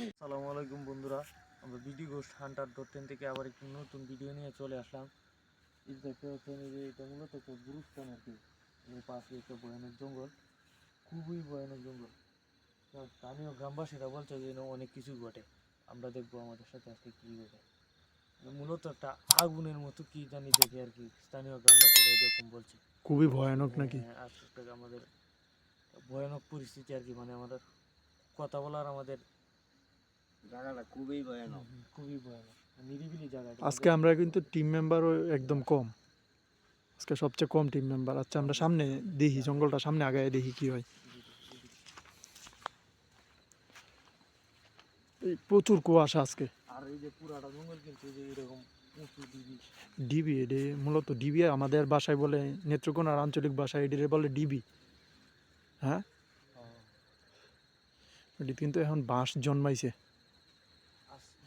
আসসালামু আলাইকুম বন্ধুরা, আমরা বিডি গোস্ট হান্টার .10 থেকে আবার একটি নতুন ভিডিও নিয়ে চলে আসলাম। এই দেখতে পাচ্ছেন যে এটা মূলত একটা গুরুস্থান আর কি। এর পাশে একটা ভয়ানক জঙ্গল, খুবই ভয়ানক জঙ্গল। স্থানীয় গ্রামবাসীরা বলছে যে অনেক কিছু ঘটে। আমরা দেখবো আমাদের সাথে আজকে কি ঘটে। মূলত একটা আগুনের মতো কি জানি দেখে আর কি, স্থানীয় গ্রামবাসীরা এরকম বলছে। খুবই ভয়ানক নাকি? আজকে আমাদের ভয়ানক পরিস্থিতি আর কি, মানে আমাদের কথা বলার আমাদের জায়গাটা খুবই ভয়ানক, খুবই ভয়ানক নিরিবিলি জায়গা। আজকে আমরা কিন্তু টিম মেম্বারও একদম কম, আজকে সবচেয়ে কম টিম মেম্বার। আচ্ছা, আমরা সামনে দেখি, জঙ্গলটা সামনে আগায় দেখি কি হয়। এই প্রচুর কুয়াশা আজকে। আর এই যে পুরাটা জঙ্গল কিন্তু যে এরকম উঁচু ডিবি। ডিবি, এডে মূলত ডিবি আমাদের বাসায় বলে, নেত্রকোনার আঞ্চলিক ভাষায় এডিরে বলে ডিবি। হ্যাঁ, এটি কিন্তু এখন বাঁশ জন্মাইছে।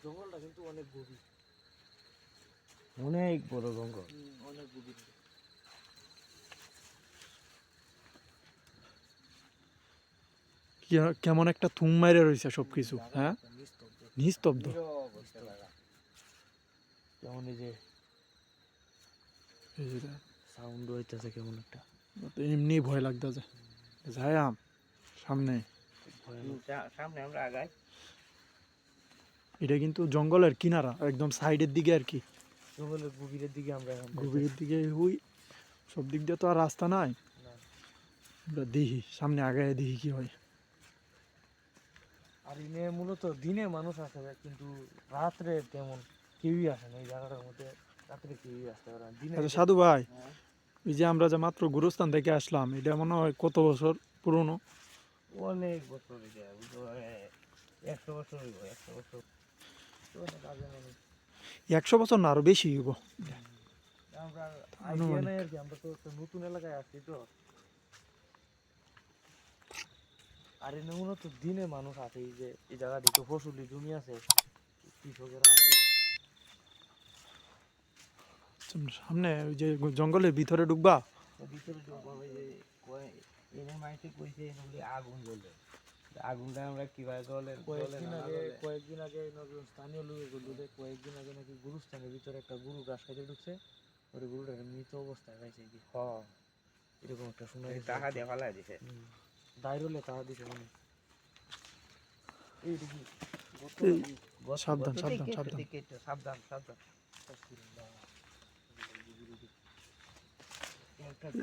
জঙ্গলটা কিন্তু অনেক গভীর, অনেক বড় জঙ্গল। অনেক গভীর। কেমন একটা থুম মাইরে রয়েছে সবকিছু। হ্যাঁ, নিস্তব্ধ। কেমন এই যে সাউন্ড হইতেছে কেমন একটা, এমনি ভয় লাগতেছে। যাই সামনে, সামনে আমরা আগাই। এটা কিন্তু জঙ্গলের কিনারা, একদম সাইডের দিকে আর কি, জঙ্গলের গভীরের দিকে আমরা গভীরের দিকে। ওই সব দিক দিয়ে তো আর রাস্তা নাই। আমরা দেখি সামনে আগায় দেখি কি হয়। আর এনে মূলত দিনে মানুষ আসে, কিন্তু রাত্রে তেমন কেউই আসে না এই জায়গাটার মধ্যে। রাত্রে কেউই আসতে পারে না। দিনে আচ্ছা সাধু ভাই, এই যে আমরা যে মাত্র গুরুস্থান থেকে আসলাম, এটা মনে হয় কত বছর পুরনো? অনেক বছর, 100 বছর হইব। 100 বছর অনেক আগে মানুষ। 100 বছর না, আরো বেশি হইব। আমরা আইডিয়া নাই আর কি, আমরা তো একটা নতুন এলাকায় আসছি তো। আর এনে মূলত দিনে মানুষ আছে, এই যে এই জায়গাটি তো ফসলি জমি আছে, কৃষকেরা আছে। সামনে ওই যে জঙ্গলের ভিতরে ঢুকবা, ভিতরে ঢুকবে যে এনে মাইতে কইছে এনে আগুন জ্বলে। আগুনটা আমরা কিভাবে জ্বলে? কয়েকদিন আগে স্থানীয় লোকে বললো যে কয়েকদিন আগে নাকি গুরুস্থানের ভিতরে একটা গরু ঘাস খাইতে ঢুকছে, ওই গরুটা মৃত অবস্থায় পাইছে কি। এরকম একটা শোনা গেছে। টাকা দিয়ে ফালাই দিছে। দাইরলে টাকা দিছে মানে। এই দেখি সাবধান সাবধান সাবধান। সাবধান সাবধান।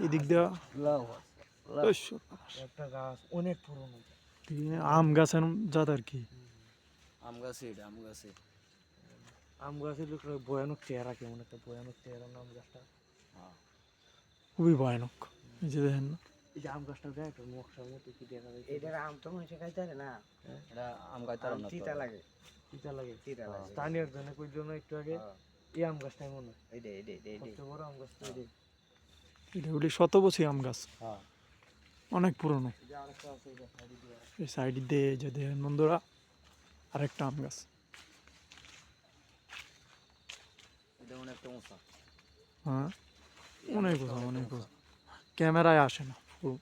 এদিক দিয়ে একটা গাছ অনেক পুরনো, আম গাছের জাত আর কি। আম গাছে, এটা আম গাছে। আম গাছের ভয়ানক চেহারা, কেমন একটা ভয়ানক চেহারা আম গাছটা। খুবই ভয়ানক। এই যে দেখেন না, এই যে আম গাছটা দেখ একটা নকশার মতো কি দেখা যায়। এটার আম তো মানুষে খাইতে পারে না, এটা আম খাইতে পারে না, তিতা লাগে। তিতা লাগে, তিতা লাগে। স্থানীয় জনে কই জন্য একটু আগে এই আম গাছটাই মনে হয় এইটা সবচেয়ে বড় আম গাছটা। এটা বলি শতবর্ষী আম গাছ, হ্যাঁ অনেক পুরনো। এই যে আরেকটা আছে, এই যে সাইডে দিয়ে এই সাইড দিয়ে যে দেখেন বন্ধুরা, আরেকটা আম গাছ। এটা অনেকটা উঁচা। হ্যাঁ, অনেক উঁচা, অনেক উঁচা। ক্যামেরায় আসে না পুরো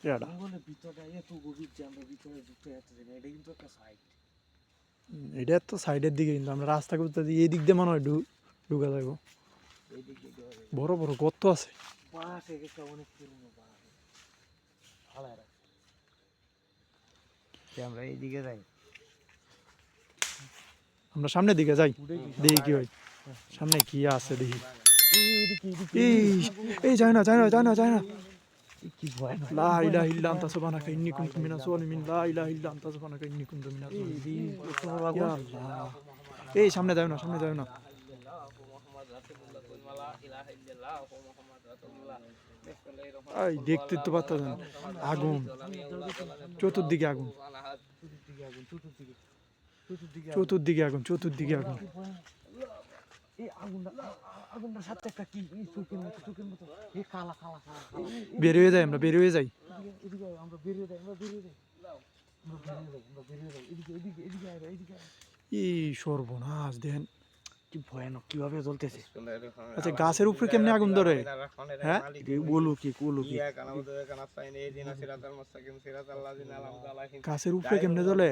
এটা। জঙ্গলের ভিতরটা এত গভীর যে আমরা ভিতরে ঢুকতে যাচ্ছি না। এটা কিন্তু একটা সাইড। এটা তো সাইডের দিকে, কিন্তু আমরা রাস্তা করতে এই দিক দিয়ে মনে হয় ঢুকা যাবো। এই দিক দিয়ে বড় বড় গর্ত আছে। পাশে একটা অনেক পুরনো পাহাড় ফালায় রাখছে। আমরা এইদিকে যাই, আমরা সামনের দিকে যাই, দেখি কি হয়। সামনে কি আছে দেখি। এই যায় না, যায় না, যায় না, যায় না। কি ভয় না। লা ইলাহা ইল্লা আনতা সুবহানাকা ইন্নী কুনতু মিনাজ জালিমিন। লা ইলাহা ইল্লা আনতা সুবহানাকা ইন্নী কুনতু মিনাজ জালিমিন। ইয়া আল্লাহ, এই সামনে যাও না, সামনে যাও না। এই দেখতে তো পাচ্ছেন আগুন, চতুর্দিকে আগুন, চতুর্দিকে আগুন, চতুর্দিকে আগুন। এই আগুনটার সাথে একটা কি চোখের মতো এই কালা কালা কালা। বের হয়ে যাই, আমরা বের হয়ে যাই। এদিকে আমরা বেরিয়ে যাই, আমরা বেরিয়ে যাই, আমরা বেরিয়ে যাই, এদিকে এদিকে এদিকে এদিকে এই সর্বনাশ দেখেন, কি ভয়ানক কিভাবে জ্বলতেছে। আচ্ছা গাছের উপরে কেমনে আগুন ধরে? হ্যাঁ বলো কি গাছের উপরে কেমনে জ্বলে?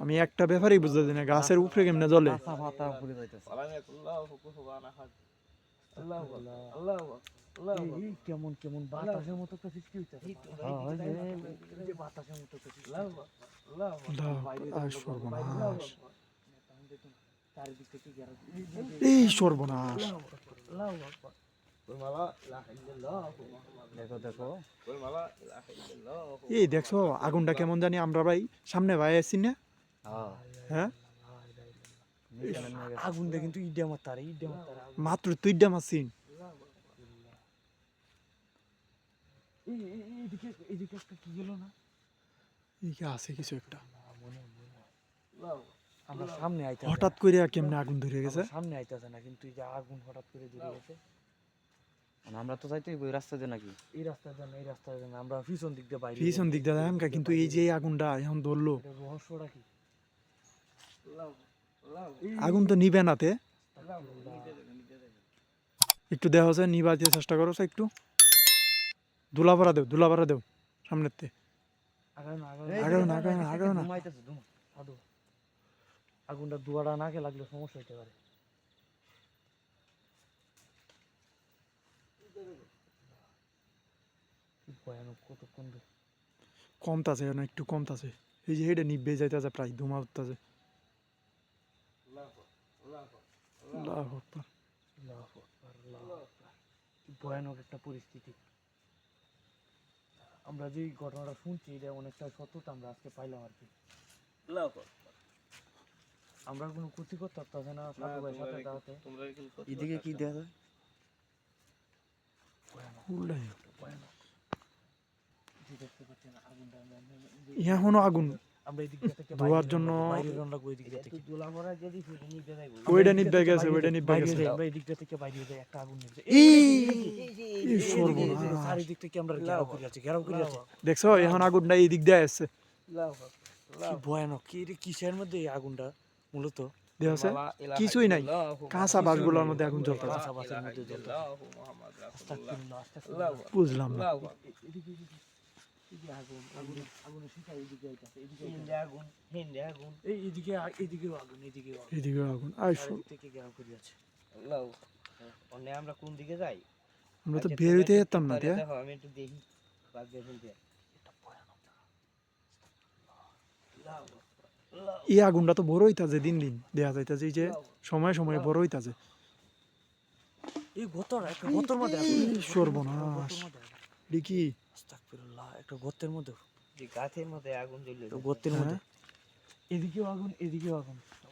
আমি একটা ব্যাপারই বুঝতে না, গাছের উপরে কেমনে জ্বলে? কেমন কেমন বাতাসের মতো তো সৃষ্টি হইতেছে। বাতাসের মতো তো সৃষ্টি সর্বনাশ, চারিদিক থেকে ঘেরা। এই সর্বনাশ। দেখো দেখো এই দেখছো আগুনটা কেমন জানি আমরা ভাই সামনে ভাই আছি না? হ্যাঁ আগুনটা কিন্তু ইডে মারতারে মাত্র তুইডা মারছিন। এদিকে একটা কি গেল না? এইকে আছে কিছু একটা। আমরা সামনে আইতে হঠাৎ করে কেমনে আগুন ধরে গেছে? সামনে আইতেছে না কিন্তু এই যে আগুন হঠাৎ করে ধরে গেছে। আমরা তো যাইতে ওই রাস্তা দিয়ে নাকি এই রাস্তার জন্য আমরা পিছন দিক দিয়ে বাইরে পিছন দিক দিয়ে দেখাম কিন্তু এই যে আগুনটা এখন ধরলো, এটা রহস্যটা কি? আগুন তো নিবে নাতে। একটু দেওয়া হচ্ছে নিবাইতে চেষ্টা করো একটু। ধুলা ভরা দেও সামনের তে। আগাও না। আগুনটা দুয়ারা নাকে লাগলে সমস্যা হইতে পারে। কি ভয়ানক, কতক্ষণ ধরে কমতাছে না, একটু কমতাছে। এই যে এটা নিবে যাইতেছে, প্রায় ধুমা উঠতেছে। আল্লাহু আকবার। কি ভয়ানক একটা পরিস্থিতি। আমরা যে ঘটনাটা শুনছি এটা অনেকটা সত্যতা আমরা আজকে পাইলাম আর কি। আমরা কোনো ক্ষতি করতে পারতেছে না সাথে ভাই সাথে দাঁড়াতে। এদিকে কি দেখা যায়? উল্টাই। যে দেখতে পাচ্ছেন আগুনটা এখনো আগুন আমরা এই দিক থেকে ধোয়ার জন্য বাইরে রওনা করি, দিক থেকে দুলা ভরা যদি নিতে যাইবো ওইটা নিবে গেছে। আমরা এই দিক থেকে বাইরে যাই, একটা আগুন নিবে। এই সর্বনাশ। চারিদিক থেকে আমরা ঘেরাও করে আছি। দেখছো এখন আগুনটা এই দিক দিয়ে আসছে। কি ভয়ানক, কি কিসের মধ্যে এই আগুনটা মূলত? দেখছে কিছুই নাই, কাঁচা বাসগুলোর মধ্যে আগুন জ্বলতেছে। কাঁচা বাসের মধ্যে জ্বলতেছে। আস্তাগফিরুল্লাহ, আস্তাগফিরুল্লাহ। বুঝলাম না। এদিকে আগুনের শিখা এদিকে আইতাছে, এদিকেও আগুন। এদিকে আগুন আর চারিদিক থেকে ঘেরাও করে আছে। আমরা কোন দিকে যাই? আমরা তো বের হইতে যেতাম না। দেখো আমি একটু দেখি বাদ দিয়ে ফেলতে। এই আগুনটা তো বড় হইতাছে দিন দিন, দেখা যাইতাছে এই যে সময় সময় বড় হইতাছে। এই গতর মধ্যে আগুন। সর্বনাশ, দেখি আস্তাগফিরুল্লাহ, একটা গর্তের মধ্যে, যে গাছের মধ্যে আগুন জ্বলে গর্তের মধ্যে। এদিকেও আগুন।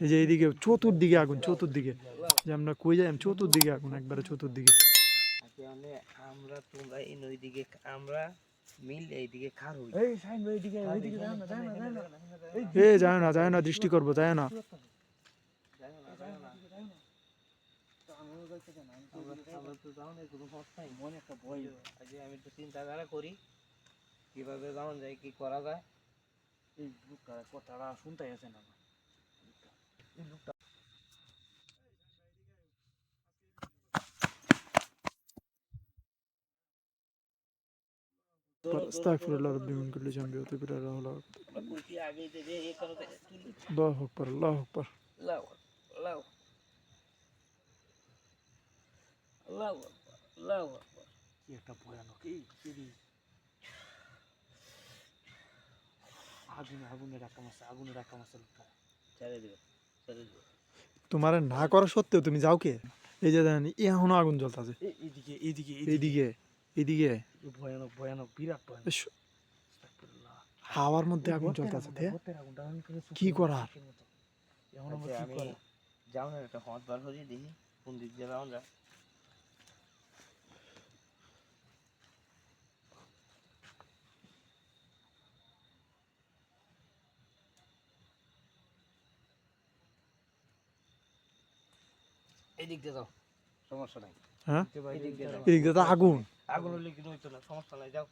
এই যে এইদিকে চতুর্দিকে আগুন, চতুর্দিকে যে আমরা কই যাই চতুর্দিকে আগুন, একবারে চতুর্দিকে। আমরা তোমরা এই নদীদিকে আমরা মিল এইদিকে খার হই। এই সাইন ভাই এদিকে যায় না। যায় না, দৃষ্টি করবো, যায় না। মনে একটা ভয়। আমি একটু চিন্তাধারা করি কিভাবে যাওয়া যায়, কি করা যায়। এই লোকটা কথাটা শুনতে আছে না। এই লোকটা আস্তাগফিরুল্লাহ রাব্বি মিন কুল্লি জামবি ওয়া তুবু ইলাইহি ওয়া আল্লাহু আকবার, আল্লাহু আকবার। কি একটা ভয়ানক। এই আগুনের একটা মাসে লোকটা ছেড়ে দিবে। তোমার না করা সত্ত্বেও তুমি যাও কে? এই যে দেখেন এখনো আগুন জ্বলতেছে। এইদিকে ভয়ানক বিরাট ভয়ানক। হাওয়ার মধ্যে আগুন জ্বলতেছে। কি করার? আমি যাও না, একটা হট বার হয়ে দেখি কোন দিক দিয়ে যাওয়া যায়। এই দিক দিয়ে যাও, সমস্যা নাই। হ্যাঁ এদিক দিয়ে যাও। এদিকে তো আগুন। আগুন হলে কিন্তু হইতো না, সমস্যা নাই। যাও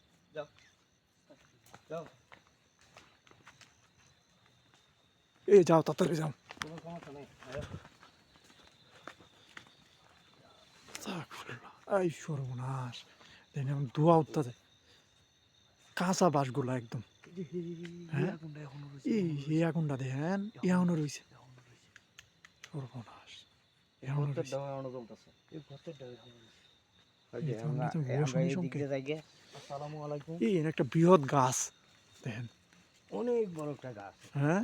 এই যাও তাড়াতাড়ি যাও। এই সর্বনাশ দেখেন এখন ধোয়া উঠতেছে কাঁচা বাঁশগুলা একদম হ্যাঁ এই আগুনটা দেখেন এখনো রয়েছে সর্বনাশ এখনো রয়েছে এই তো আমরা তো রোশনি সংকেত। আসসালামু আলাইকুম। এই একটা বৃহৎ গাছ দেখেন অনেক বড় একটা গাছ, হ্যাঁ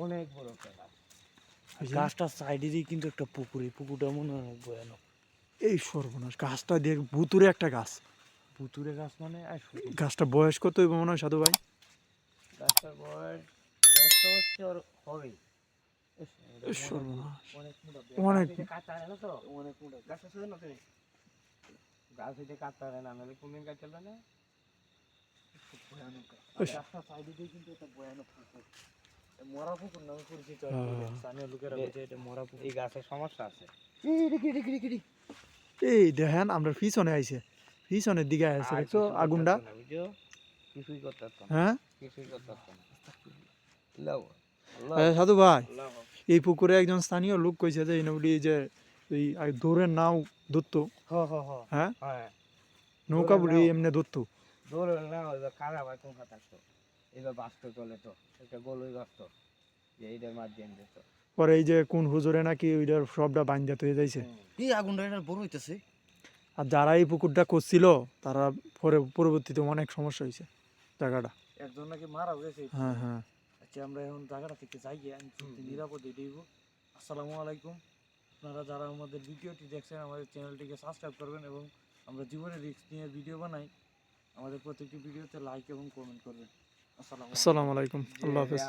অনেক বড় একটা গাছ। এই যে, গাছটার সাইডেরই কিন্তু একটা পুকুর, এই পুকুরটা মনে হয় অনেক ভয়ানক। এই সর্বনাশ গাছটা দেখ ভুতুরে একটা গাছ ভুতুরে গাছ মানে গাছটা বয়স কত হইব মনে হয় সাধু ভাই গাছটার বয়স 100 বছর হবেই। এই সর্বনাশ অনেক মোটা অনেক কাঁচা হয় না তো, অনেক মোটা গাছ আছে না তুমি? গাছ হইতে কাঁচা হয় না, নাহলে কোনদিন কাঁচা হবে না। ভয়ানক গাছ। ইস। গাছটার সাইডেই কিন্তু একটা ভয়ানক পুকুর, এই মরা পুকুর নামে পরিচিত আর কি। হ্যাঁ। স্থানীয় লোকেরা বলছে এটা মরা পুকুর। এই গাছের সমস্যা আছে। এই দেখেন আমরা পিছনে আইছে পিছনের দিকে আইছে আর দেখছো কিছু করতে আগুনটা পারতো না, বুঝছো? কিছুই করতে পারতো না, হ্যাঁ কিছুই করতে পারতো না। লাও, আচ্ছা সাধু ভাই লাও। এই পুকুরে একজন স্থানীয় লোক কইছে যে ইনবলি যে এই দৌড়ের নাও ধরতো হ্যাঁ হ্যাঁ, নৌকা বলি নাও। এমনি ধরতো দৌড়ে না, এবার কারা বা কোনটা থাকতো, এবার বাঁচতে চলে তো, একটা গোলই বাঁচতো, যে এইটার মাধ্যমে যেত। পরে এই যে কোন হুজুরে নাকি ওইটার সবটা বাইন্দা হয়ে যাইছে এই আগুনটা এটা বড় হইতেছে। আর যারা এই পুকুরটা করছিল তারা পরে পরবর্তীতে অনেক সমস্যা হয়েছে জায়গাটা একজন নাকি মারা গেছে। হ্যাঁ হ্যাঁ আচ্ছা আমরা এখন জায়গাটা থেকে যাই গিয়ে আমি নিরাপদে দিব। আসসালামু আলাইকুম। আপনারা যারা আমাদের ভিডিওটি দেখছেন আমাদের চ্যানেলটিকে সাবস্ক্রাইব করবেন এবং আমরা জীবনে রিস্ক নিয়ে ভিডিও বানাই, আমাদের প্রত্যেকটি ভিডিওতে লাইক এবং কমেন্ট করবেন। আসসালামু আলাইকুম। আসসালামু আলাইকুম আল্লাহ হাফেজ